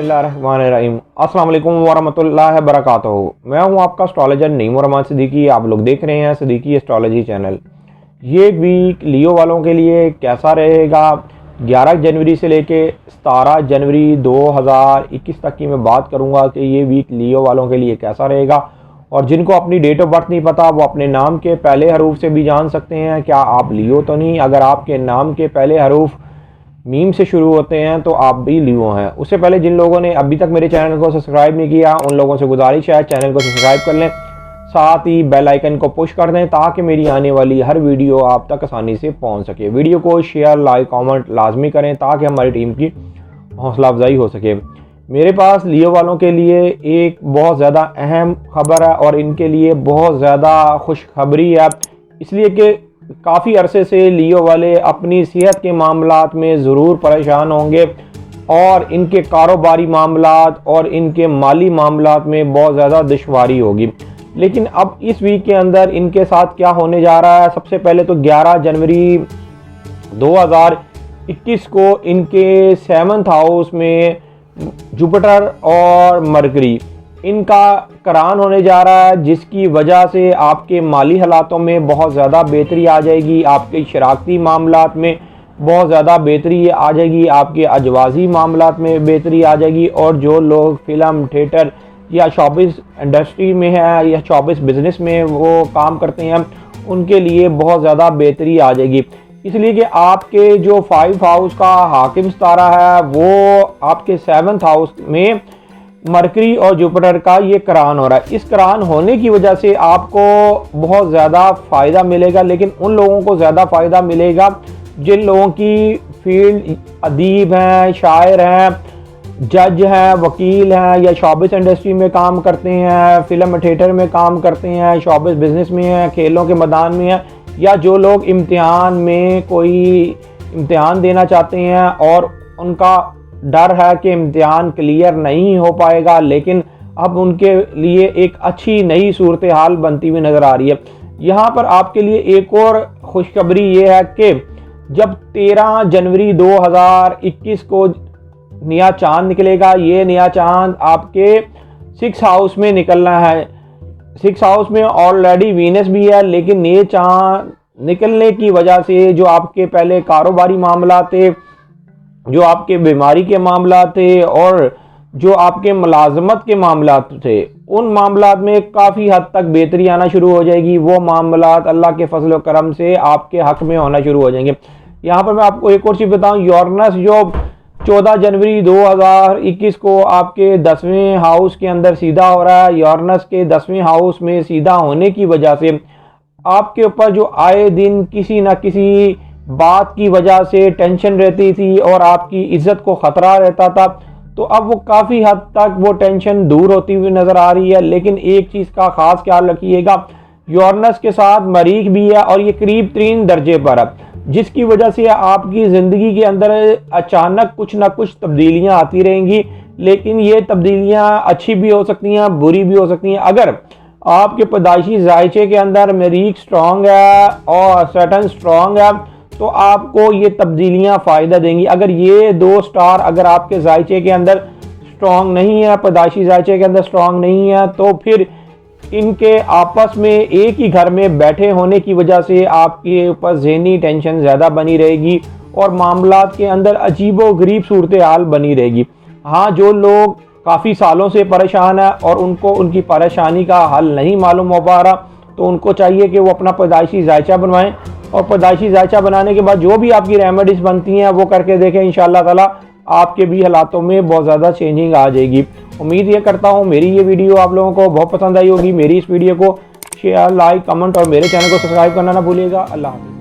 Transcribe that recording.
बिस्मिल्लाहिर्रहमानिर्रहीम। अस्सलाम वालेकुम वरहमतुल्लाहि वबरकातुहू। मैं हूं आपका एस्ट्रोलॉजर नईम रहमान सिद्दीकी। आप लोग देख रहे हैं सिद्दीकी एस्ट्रोलॉजी चैनल। ये वीक लियो वालों के लिए कैसा रहेगा, 11 जनवरी से लेके 17 जनवरी 2021 तक की मैं बात करूंगा कि ये वीक लियो वालों के लिए कैसा रहेगा। और जिनको अपनी डेट ऑफ बर्थ नहीं पता वो अपने नाम के पहले हरूफ से भी जान सकते हैं क्या आप लियो तो नहीं। अगर आपके नाम के पहले हरूफ मीम से शुरू होते हैं तो आप भी लियो हैं। उससे पहले जिन लोगों ने अभी तक मेरे चैनल को सब्सक्राइब नहीं किया उन लोगों से गुजारिश है चैनल को सब्सक्राइब कर लें, साथ ही बेल आइकन को पुश कर दें ताकि मेरी आने वाली हर वीडियो आप तक आसानी से पहुंच सके। वीडियो को शेयर लाइक कमेंट लाजमी करें ताकि हमारी टीम की हौसला अफजाई हो सके। मेरे पास लियो वालों के लिए एक बहुत ज़्यादा अहम खबर है और इनके लिए बहुत ज़्यादा खुशखबरी है, इसलिए कि काफ़ी अरसे से लियो वाले अपनी सेहत के मामलात में ज़रूर परेशान होंगे और इनके कारोबारी मामलात और इनके माली मामलात में बहुत ज़्यादा दुश्वारी होगी। लेकिन अब इस वीक के अंदर इनके साथ क्या होने जा रहा है, सबसे पहले तो 11 जनवरी 2021 को इनके 7th हाउस में जुपिटर और मरकरी इनका करान होने जा रहा है, जिसकी वजह से आपके माली हालातों में बहुत ज़्यादा बेहतरी आ जाएगी, आपके शराकती मामलात में बहुत ज़्यादा बेहतरी आ जाएगी, आपके अजवाजी मामलात में बेहतरी आ जाएगी। और जो लोग फिल्म थिएटर या शोबिस इंडस्ट्री में है या शोबिस बिजनेस में वो काम करते हैं उनके लिए बहुत ज़्यादा बेहतरी आ जाएगी, इसलिए कि आपके जो 5 हाउस का हाकिम सितारा है वो आपके 7th हाउस में मरकरी और जुपिटर का ये करान हो रहा है। इस करान होने की वजह से आपको बहुत ज़्यादा फ़ायदा मिलेगा, लेकिन उन लोगों को ज़्यादा फ़ायदा मिलेगा जिन लोगों की फील्ड अदीब हैं, शायर हैं, जज हैं, वकील हैं या शोबिस इंडस्ट्री में काम करते हैं, फिल्म थिएटर में काम करते हैं, शोबिस बिजनेस में हैं, खेलों के मैदान में हैं, या जो लोग इम्तिहान में कोई इम्तिहान देना चाहते हैं और उनका डर है कि इम्तिहान क्लियर नहीं हो पाएगा, लेकिन अब उनके लिए एक अच्छी नई सूरत हाल बनती हुई नज़र आ रही है। यहाँ पर आपके लिए एक और खुशखबरी ये है कि जब 13 जनवरी 2021 को नया चांद निकलेगा, ये नया चांद आपके 6 हाउस में निकलना है। 6 हाउस में ऑलरेडी वीनस भी है, लेकिन ये चांद निकलने की वजह से जो आपके पहले कारोबारी मामला थे, जो आपके बीमारी के मामला थे और जो आपके मुलाजमत के मामला थे, उन मामलात में काफ़ी हद तक बेहतरी आना शुरू हो जाएगी। वो मामलात अल्लाह के फजल व करम से आपके हक में होना शुरू हो जाएंगे। यहाँ पर मैं आपको एक और चीज़ बताऊँ, यूरेनस जो 14 जनवरी 2021 को आपके 10वें हाउस के अंदर सीधा हो रहा है। यूरेनस के 10वें हाउस में सीधा होने की वजह से आपके ऊपर जो आए दिन किसी न किसी बात की वजह से टेंशन रहती थी और आपकी इज्जत को ख़तरा रहता था, तो अब वो काफ़ी हद तक वो टेंशन दूर होती हुई नज़र आ रही है। लेकिन एक चीज़ का ख़ास ख्याल रखिएगा, यूरेनस के साथ मरीख भी है और ये करीब 3 दर्जे पर है, जिसकी वजह से आपकी ज़िंदगी के अंदर अचानक कुछ ना कुछ तब्दीलियाँ आती रहेंगी, लेकिन ये तब्दीलियाँ अच्छी भी हो सकती हैं, बुरी भी हो सकती हैं। अगर आपके पैदाइशी जायचे के अंदर मरीख स्ट्रॉन्ग है और सैटर्न स्ट्रॉन्ग है तो आपको ये तब्दीलियाँ फ़ायदा देंगी। अगर ये 2 स्टार अगर आपके जायचे के अंदर स्ट्रॉन्ग नहीं है, पैदाइशी जायचे के अंदर स्ट्रॉन्ग नहीं है, तो फिर इनके आपस में एक ही घर में बैठे होने की वजह से आपके ऊपर ज़हनी टेंशन ज़्यादा बनी रहेगी और मामलात के अंदर अजीबो गरीब सूरत हाल बनी रहेगी। हाँ, जो लोग काफ़ी सालों से परेशान है और उनको उनकी परेशानी का हल नहीं मालूम हो पा रहा, तो उनको चाहिए कि वो अपना पैदाइशी जायचा बनवाएं और पैदाइशी जायचा बनाने के बाद जो भी आपकी रेमेडीज़ बनती हैं वो करके देखें। इंशाअल्लाह ताला आपके भी हालातों में बहुत ज़्यादा चेंजिंग आ जाएगी। उम्मीद ये करता हूँ मेरी ये वीडियो आप लोगों को बहुत पसंद आई होगी। मेरी इस वीडियो को शेयर लाइक कमेंट और मेरे चैनल को सब्सक्राइब करना ना भूलिएगा। अल्लाह हाफ़िज़।